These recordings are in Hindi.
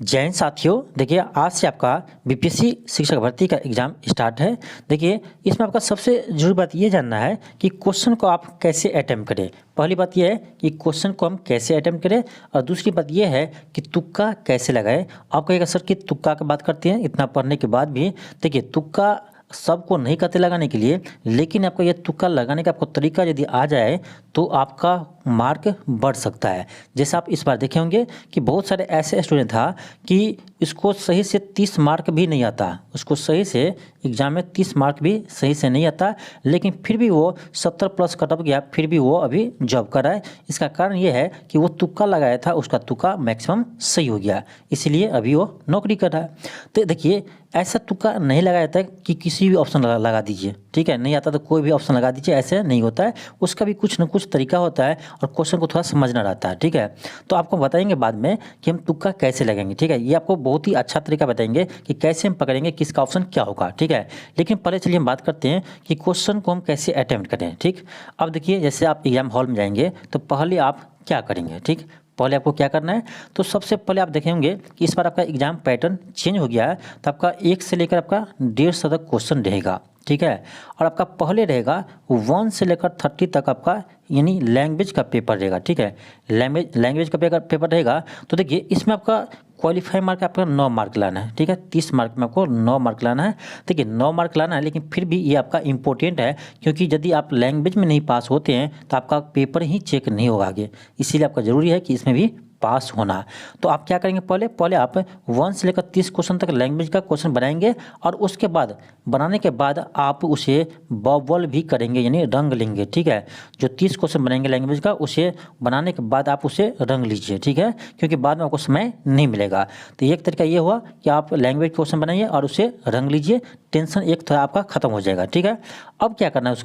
जय हिंद साथियों। देखिए आज से आपका बीपीएससी शिक्षक भर्ती का एग्ज़ाम स्टार्ट है। देखिए इसमें आपका सबसे ज़रूरी बात ये जानना है कि क्वेश्चन को आप कैसे अटैम्प्ट करें। पहली बात ये है कि क्वेश्चन को हम कैसे अटैम्प्ट करें और दूसरी बात ये है कि तुक्का कैसे लगाएं। आप कहेगा सर कि तुक्का की बात करते हैं इतना पढ़ने के बाद भी। देखिए तुक्का सबको नहीं कहते लगाने के लिए, लेकिन आपको ये तुक्का लगाने का आपको तरीका यदि आ जाए तो आपका मार्क बढ़ सकता है। जैसे आप इस बार देखे होंगे कि बहुत सारे ऐसे स्टूडेंट था कि इसको सही से 30 मार्क भी नहीं आता, उसको सही से एग्जाम में 30 मार्क भी सही से नहीं आता, लेकिन फिर भी वो 70 प्लस कट ऑफ गया, फिर भी वो अभी जॉब कर रहा है। इसका कारण ये है कि वो तुक्का लगाया था, उसका तुक्का मैक्सिमम सही हो गया, इसलिए अभी वो नौकरी कर रहा है। तो देखिए ऐसा तुक्का नहीं लगाया जाता है कि किसी भी ऑप्शन लगा दीजिए, ठीक है, नहीं आता तो कोई भी ऑप्शन लगा दीजिए, ऐसे नहीं होता है। उसका भी कुछ ना कुछ तरीका होता है और क्वेश्चन को थोड़ा समझना रहता है, ठीक है। तो आपको बताएंगे बाद में कि हम तुक्का कैसे लगाएंगे, ठीक है। ये आपको बहुत ही अच्छा तरीका बताएंगे कि कैसे हम पकड़ेंगे किसका ऑप्शन क्या होगा, ठीक है। लेकिन पहले चलिए हम बात करते हैं कि क्वेश्चन को हम कैसे अटेम्प्ट करें, ठीक। अब देखिए जैसे आप एग्जाम हॉल में जाएंगे तो पहले आप क्या करेंगे, ठीक। पहले आपको क्या करना है, तो सबसे पहले आप देखेंगे कि इस बार आपका एग्जाम पैटर्न चेंज हो गया है। तो आपका 1 से लेकर आपका 150 तक क्वेश्चन रहेगा, ठीक है। और आपका पहले रहेगा 1 से लेकर 30 तक आपका यानी लैंग्वेज का पेपर रहेगा, ठीक है। लैंग्वेज का पेपर रहेगा। तो देखिए इसमें आपका क्वालिफाई मार्क आपका 9 मार्क लाना है, ठीक है। 30 मार्क में आपको 9 मार्क लाना है। देखिए 9 मार्क लाना है, लेकिन फिर भी ये आपका इंपॉर्टेंट है, क्योंकि यदि आप लैंग्वेज में नहीं पास होते हैं तो आपका पेपर ही चेक नहीं होगा आगे, इसीलिए आपका ज़रूरी है कि इसमें भी पास होना। तो आप क्या करेंगे, पहले आप 1 से लेकर 30 क्वेश्चन तक लैंग्वेज का क्वेश्चन बनाएंगे और उसके बाद बनाने के बाद आप उसे बबल भी करेंगे, यानी रंग लेंगे, ठीक है। जो 30 क्वेश्चन बनाएंगे लैंग्वेज का, उसे बनाने के बाद आप उसे रंग लीजिए, ठीक है, क्योंकि बाद में आपको समय नहीं मिलेगा। तो एक तरीका ये हुआ कि आप लैंग्वेज क्वेश्चन बनाइए और उसे रंग लीजिए, टेंशन एक थोड़ा आपका खत्म हो जाएगा, ठीक है। अब क्या करना है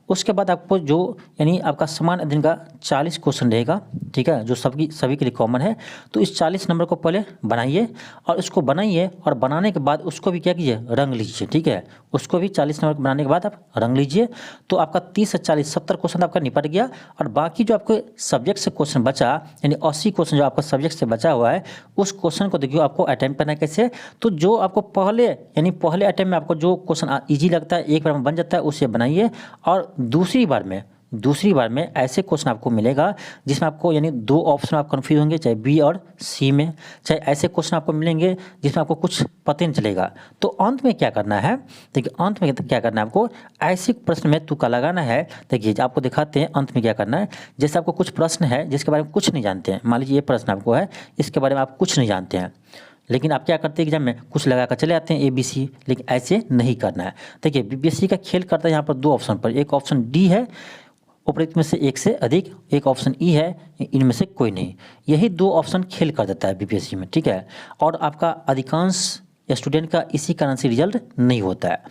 उसके बाद आपको जो यानी आपका समान अध्ययन का 40 क्वेश्चन रहेगा, ठीक है, जो सभी के लिए कॉमन है। तो इस 40 नंबर को पहले बनाइए और उसको बनाइए और बनाने के बाद उसको भी क्या कीजिए, रंग लीजिए, ठीक है। उसको भी 40 नंबर बनाने के बाद आप रंग लीजिए। तो आपका 30 से 40 70 क्वेश्चन आपका निपट गया। और बाकी जो आपको सब्जेक्ट से क्वेश्चन बचा, यानी 80 क्वेश्चन जो आपका सब्जेक्ट से बचा हुआ है, उस क्वेश्चन को देखिए आपको अटेम्प्ट करना है कैसे। तो जो आपको पहले अटेम्प्ट में आपको जो क्वेश्चन ईजी लगता है, एक बार में बन जाता है, उसे बनाइए। और दूसरी बार में ऐसे क्वेश्चन आपको मिलेगा जिसमें आपको यानी 2 ऑप्शन आप कन्फ्यूज होंगे, चाहे बी और सी में, चाहे ऐसे क्वेश्चन आपको मिलेंगे जिसमें आपको कुछ पता नहीं चलेगा। तो अंत में क्या करना है, देखिए अंत में क्या करना है, आपको ऐसे प्रश्न में तुक्का लगाना है। देखिए आपको दिखाते हैं अंत में क्या करना है। जैसे आपको कुछ प्रश्न है जिसके बारे में कुछ नहीं जानते हैं, मान लीजिए ये प्रश्न आपको है, इसके बारे में आप कुछ नहीं जानते हैं, लेकिन आप क्या करते हैं एग्जाम में कुछ लगा कर चले आते हैं ABC, लेकिन ऐसे नहीं करना है। देखिए बीपीएससी का खेल करता है यहाँ पर 2 ऑप्शन पर, एक ऑप्शन डी है, उपरोक्त में से एक से अधिक, एक ऑप्शन ई है, इनमें से कोई नहीं। यही 2 ऑप्शन खेल कर देता है बीपीएससी में, ठीक है। और आपका अधिकांश स्टूडेंट का इसी कारण से रिजल्ट नहीं होता है।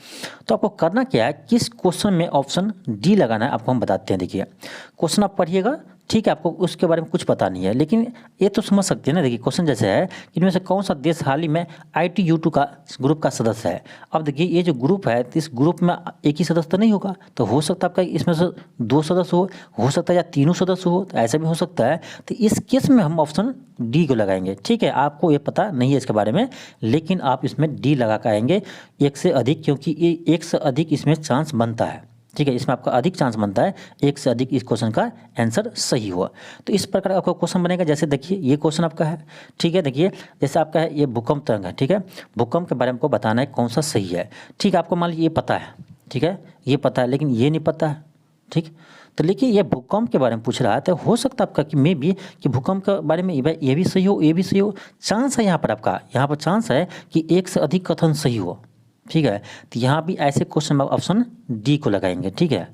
तो आपको करना क्या है, किस क्वेश्चन में ऑप्शन डी लगाना है आपको हम बताते हैं। देखिए क्वेश्चन आप पढ़िएगा, ठीक है, आपको उसके बारे में कुछ पता नहीं है, लेकिन ये तो समझ सकते हैं ना। देखिए क्वेश्चन जैसे है कि इनमें से कौन सा देश हाल ही में ITU2 का ग्रुप का सदस्य है। अब देखिए ये जो ग्रुप है, तो इस ग्रुप में एक ही सदस्य तो नहीं होगा, तो हो सकता है आपका इसमें से 2 सदस्य हो सकता है या 3 सदस्य हो, तो ऐसा भी हो सकता है। तो इस केस में हम ऑप्शन डी को लगाएंगे, ठीक है। आपको ये पता नहीं है इसके बारे में, लेकिन आप इसमें डी लगा कर आएंगे, 1 से अधिक, क्योंकि ये 1 से अधिक इसमें चांस बनता है, ठीक है। इसमें आपका अधिक चांस बनता है 1 से अधिक इस क्वेश्चन का आंसर सही हुआ। तो इस प्रकार का आपका क्वेश्चन बनेगा। जैसे देखिए ये क्वेश्चन आपका है, ठीक है। देखिए जैसे आपका है ये भूकंप तरंग है, ठीक है। भूकंप के बारे में आपको बताना है कौन सा सही है, ठीक है। आपको मान लीजिए ये पता है, ठीक है, ये पता है, लेकिन ये नहीं पता है, ठीक। तो देखिए ये भूकंप के बारे में पूछ रहा है, तो हो सकता है आपका कि मे भी कि भूकंप के बारे में ये भी सही हो, ये भी सही हो। चांस है यहाँ पर चांस है कि 1 से अधिक कथन सही हो, ठीक है। तो यहाँ भी ऐसे क्वेश्चन में ऑप्शन डी को लगाएंगे, ठीक है।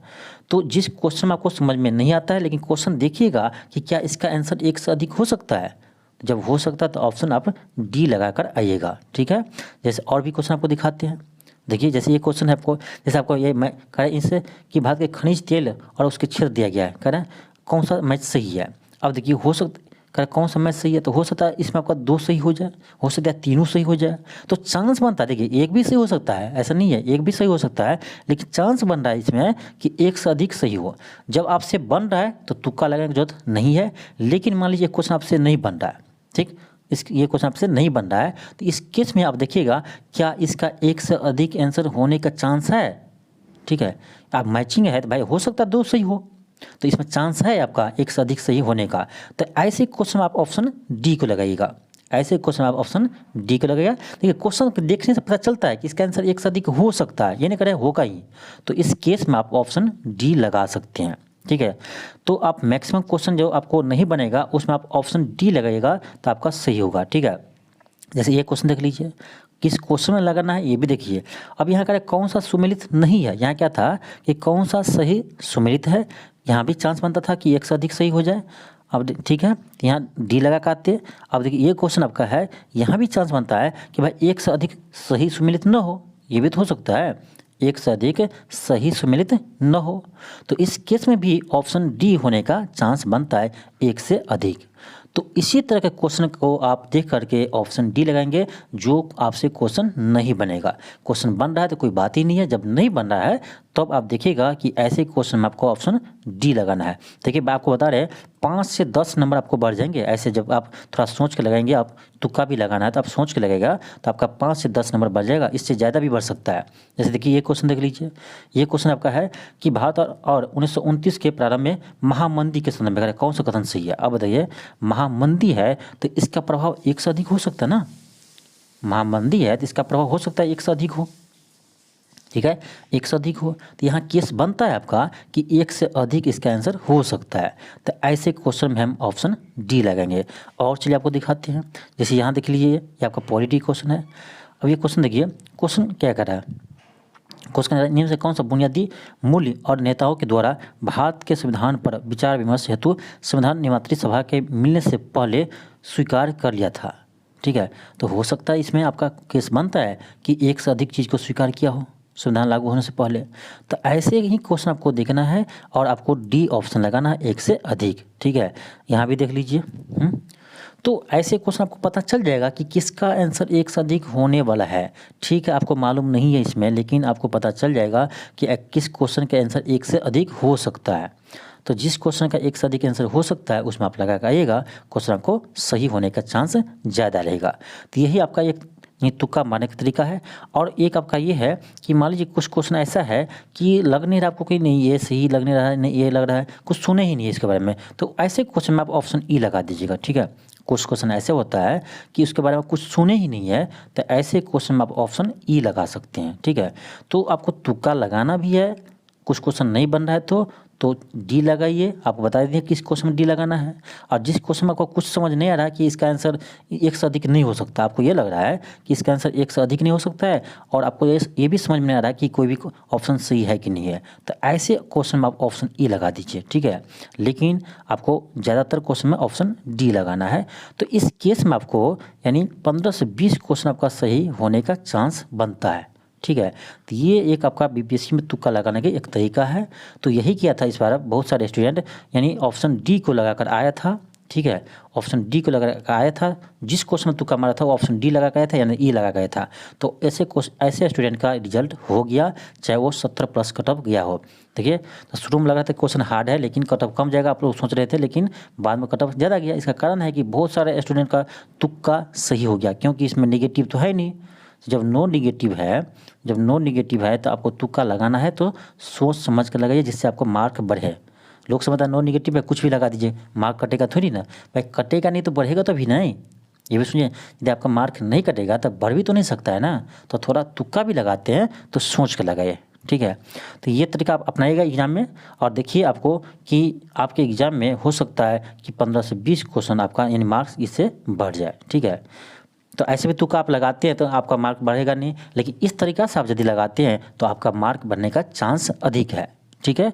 तो जिस क्वेश्चन में आपको समझ में नहीं आता है, लेकिन क्वेश्चन देखिएगा कि क्या इसका आंसर 1 से अधिक हो सकता है, जब हो सकता है तो ऑप्शन आप डी लगाकर आइएगा, ठीक है। जैसे और भी क्वेश्चन आपको दिखाते हैं। देखिए जैसे ये क्वेश्चन है आपको, जैसे आपको ये मैं कह रहा है इससे कि भारत के खनिज तेल और उसके क्षेत्र दिया गया है, कह रहा है कौन सा मैच सही है। अब देखिए हो सकता कह कौन सा मैच सही है, तो हो सकता है इसमें आपका 2 सही हो जाए, हो सकता है 3 सही हो जाए। तो चांस बनता है, देखिए एक भी सही हो सकता है, ऐसा नहीं है, एक भी सही हो सकता है, लेकिन चांस बन रहा है इसमें कि 1 से अधिक सही हो। जब आपसे बन रहा है तो तुक्का लगाने की जरूरत नहीं है, लेकिन मान लीजिए क्वेश्चन आपसे नहीं बन रहा है, ठीक, ये क्वेश्चन आपसे नहीं बन रहा है, तो इस केस में आप देखिएगा क्या इसका एक से अधिक आंसर होने का चांस है। ठीक है, आप मैचिंग है तो भाई हो सकता है 2 सही हो, तो इसमें चांस है आपका एक से अधिक सही होने का। तो ऐसे क्वेश्चन आप ऑप्शन डी को लगाइएगा, ऐसे क्वेश्चन आप ऑप्शन डी को लगाइएगा। देखिए क्वेश्चन देखने से पता चलता है कि इसका आंसर एक से अधिक हो सकता है, ये नहीं करें होगा ही, तो इस केस में आप ऑप्शन डी लगा सकते हैं। ठीक है, तो आप मैक्सिमम क्वेश्चन जो आपको नहीं बनेगा उसमें आप ऑप्शन डी लगाइएगा तो आपका सही होगा। ठीक है, जैसे ये क्वेश्चन देख लीजिए, किस क्वेश्चन में लगाना है ये भी देखिए। अब यहाँ करें कौन सा सुमेलित नहीं है, यहाँ क्या था कि कौन सा सही सुमेलित है, यहाँ भी चांस बनता था कि एक से अधिक सही हो जाए। अब ठीक है, यहाँ डी लगा काटते। अब देखिए ये क्वेश्चन आपका है, यहाँ भी चांस बनता है कि भाई एक से अधिक सही सुमेलित न हो, ये भी तो हो सकता है, एक से अधिक सही सुमेलित न हो, तो इस केस में भी ऑप्शन डी होने का चांस बनता है एक से अधिक। तो इसी तरह के क्वेश्चन को आप देख करके ऑप्शन डी लगाएंगे जो आपसे क्वेश्चन नहीं बनेगा। क्वेश्चन बन रहा है तो कोई बात ही नहीं है, जब नहीं बन रहा है तब तो आप देखिएगा कि ऐसे क्वेश्चन में आपको ऑप्शन डी लगाना है। देखिए मैं आपको बता रहे हैं 5 से 10 नंबर आपको बढ़ जाएंगे ऐसे, जब आप थोड़ा सोच के लगाएंगे, आप तुक्का भी लगाना है तो आप सोच के लगेगा तो आपका 5 से 10 नंबर बढ़ जाएगा, इससे ज़्यादा भी बढ़ सकता है। जैसे देखिए ये क्वेश्चन देख लीजिए, ये क्वेश्चन आपका है कि भारत और 1929 के प्रारंभ में महामंदी के संदर्भ में कौन सा कथन सही है। अब बताइए महामंदी है तो इसका प्रभाव एक से अधिक हो सकता है ना, महामंदी है तो इसका प्रभाव हो सकता है एक से अधिक हो। ठीक है, एक से अधिक हो तो यहाँ केस बनता है आपका कि एक से अधिक इसका आंसर हो सकता है, तो ऐसे क्वेश्चन में हम ऑप्शन डी लगाएंगे। और चलिए आपको दिखाते हैं, जैसे यहाँ देख लीजिए ये आपका पॉलिटी क्वेश्चन है। अब ये क्वेश्चन देखिए, क्वेश्चन क्या कर रहा है, क्वेश्चन निम्न से कौन सा बुनियादी मूल्य और नेताओं के द्वारा भारत के संविधान पर विचार विमर्श हेतु संविधान निर्मात्री सभा के मिलने से पहले स्वीकार कर लिया था। ठीक है, तो हो सकता है इसमें आपका केस बनता है कि एक से अधिक चीज़ को स्वीकार किया हो संविधान लागू होने से पहले, तो ऐसे ही क्वेश्चन आपको देखना है और आपको डी ऑप्शन लगाना है एक से अधिक। ठीक है, यहाँ भी देख लीजिए। तो ऐसे क्वेश्चन आपको पता चल जाएगा कि किसका आंसर एक से अधिक होने वाला है। ठीक है, आपको मालूम नहीं है इसमें, लेकिन आपको पता चल जाएगा कि किस क्वेश्चन का आंसर एक से अधिक हो सकता है। तो जिस क्वेश्चन का एक से अधिक आंसर हो सकता है उसमें आप लगा के आइएगा, क्वेश्चन आपको सही होने का चांस ज़्यादा रहेगा। तो यही आपका एक ये तुक्का मारने का तरीका है। और एक आपका ये है कि मान लीजिए कुछ क्वेश्चन ऐसा है कि लग नहीं रहा आपको कि नहीं ये सही लग नहीं रहा है, नहीं ये लग रहा है, कुछ सुने ही नहीं है इसके बारे में, तो ऐसे क्वेश्चन में आप ऑप्शन ई लगा दीजिएगा। ठीक है, कुछ क्वेश्चन ऐसे होता है कि उसके बारे में कुछ सुने ही नहीं है, तो ऐसे क्वेश्चन में आप ऑप्शन ई लगा सकते हैं। ठीक है, तो आपको तुक्का लगाना भी है, कुछ क्वेश्चन नहीं बन रहा है तो डी लगाइए, आपको बता दें किस क्वेश्चन में डी लगाना है। और जिस क्वेश्चन में आपको कुछ समझ नहीं आ रहा है कि इसका आंसर एक से अधिक नहीं हो सकता, आपको ये लग रहा है कि इसका आंसर एक से अधिक नहीं हो सकता है, और आपको ये भी समझ में नहीं आ रहा है कि कोई भी ऑप्शन सही है कि नहीं है, तो ऐसे क्वेश्चन में आप ऑप्शन ई लगा दीजिए। ठीक है, लेकिन आपको ज़्यादातर क्वेश्चन में ऑप्शन डी लगाना है। तो इस केस में आपको यानी 15 से 20 क्वेश्चन आपका सही होने का चांस बनता है। ठीक है, तो ये एक आपका बीपीएससी में तुक्का लगाने का एक तरीका है। तो यही किया था इस बार बहुत सारे स्टूडेंट, यानी ऑप्शन डी को लगाकर आया था। ठीक है, ऑप्शन डी को लगा कर आया था, जिस क्वेश्चन में तुक्का मारा था वो ऑप्शन डी लगा गया था यानी ई लगा गया था। तो ऐसे स्टूडेंट का रिजल्ट हो गया, चाहे वो 70 प्लस कट ऑफ गया हो। देखिए, तो शुरू में लगा था क्वेश्चन हार्ड है लेकिन कट ऑफ कम जाएगा, आप लोग सोच रहे थे, लेकिन बाद में कट ऑफ ज़्यादा गया। इसका कारण है कि बहुत सारे स्टूडेंट का तुक्का सही हो गया, क्योंकि इसमें नेगेटिव तो है नहीं। जब नो निगेटिव है तो आपको तुक्का लगाना है तो सोच समझ कर लगाइए, जिससे आपको मार्क बढ़े। लोग समझता है नो निगेटिव है कुछ भी लगा दीजिए, मार्क कटेगा थोड़ी ना, भाई कटेगा नहीं तो बढ़ेगा तो भी नहीं। ये भी सुनिए, यदि आपका मार्क नहीं कटेगा तो बढ़ भी तो नहीं सकता है ना, तो थोड़ा तुक्का भी लगाते हैं तो सोच कर लगाइए। ठीक है, तो ये तरीका आप अपनाइएगा एग्जाम में, और देखिए आपको कि आपके एग्जाम में हो सकता है कि 15 से 20 क्वेश्चन आपका यानी मार्क्स इससे बढ़ जाए। ठीक है, तो ऐसे भी तुक्का आप लगाते हैं तो आपका मार्क बढ़ेगा नहीं, लेकिन इस तरीका से आप यदि लगाते हैं तो आपका मार्क बढ़ने का चांस अधिक है। ठीक है,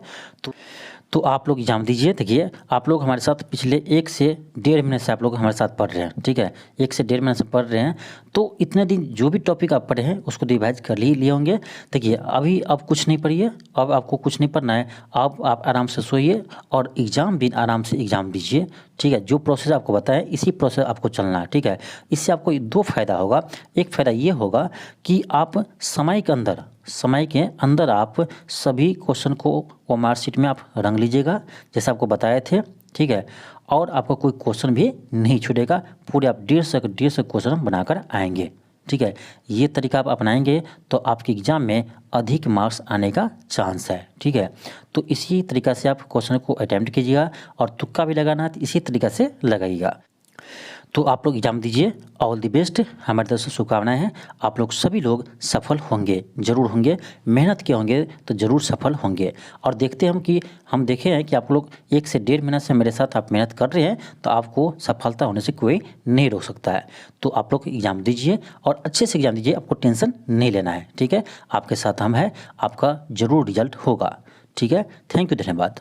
तो आप लोग एग्जाम दीजिए। देखिए आप लोग हमारे साथ पिछले 1 से 1.5 महीने से आप लोग हमारे साथ पढ़ रहे हैं। ठीक है, 1 से 1.5 महीने से पढ़ रहे हैं, तो इतने दिन जो भी टॉपिक आप पढ़े हैं उसको रिवाइज कर ही लिए होंगे। देखिए अभी अब कुछ नहीं पढ़िए, अब आपको कुछ नहीं पढ़ना है, अब आप आराम से सोइए और एग्ज़ाम भी आराम से एग्ज़ाम दीजिए। ठीक है, जो प्रोसेस आपको बताएं इसी प्रोसेस आपको चलना है। ठीक है, इससे आपको 2 फायदा होगा। एक फ़ायदा ये होगा कि आप समय के अंदर आप सभी क्वेश्चन को वो मार्कशीट में आप रंग लीजिएगा, जैसे आपको बताए थे। ठीक है। और आपका कोई क्वेश्चन भी नहीं छूटेगा, पूरे आप 150 क्वेश्चन बनाकर आएंगे, ठीक है। ये तरीका आप अपनाएंगे तो आपके एग्ज़ाम में अधिक मार्क्स आने का चांस है, ठीक है। तो इसी तरीक़ा से आप क्वेश्चन को अटैम्प्ट कीजिएगा, और तुक्का भी लगाना है तो इसी तरीक़ा से लगाइएगा। तो आप लोग एग्ज़ाम दीजिए, ऑल द बेस्ट, हमारी तरफ से शुभकामनाएं हैं। आप लोग सभी लोग सफल होंगे, ज़रूर होंगे, मेहनत किए होंगे तो ज़रूर सफल होंगे। और देखते हैं हम देखे हैं कि आप लोग 1 से 1.5 महीना से मेरे साथ आप मेहनत कर रहे हैं, तो आपको सफलता होने से कोई नहीं रोक सकता है। तो आप लोग एग्ज़ाम दीजिए और अच्छे से एग्ज़ाम दीजिए, आपको टेंशन नहीं लेना है, ठीक है। आपके साथ हम हैं, आपका ज़रूर रिजल्ट होगा, ठीक है। थैंक यू, धन्यवाद।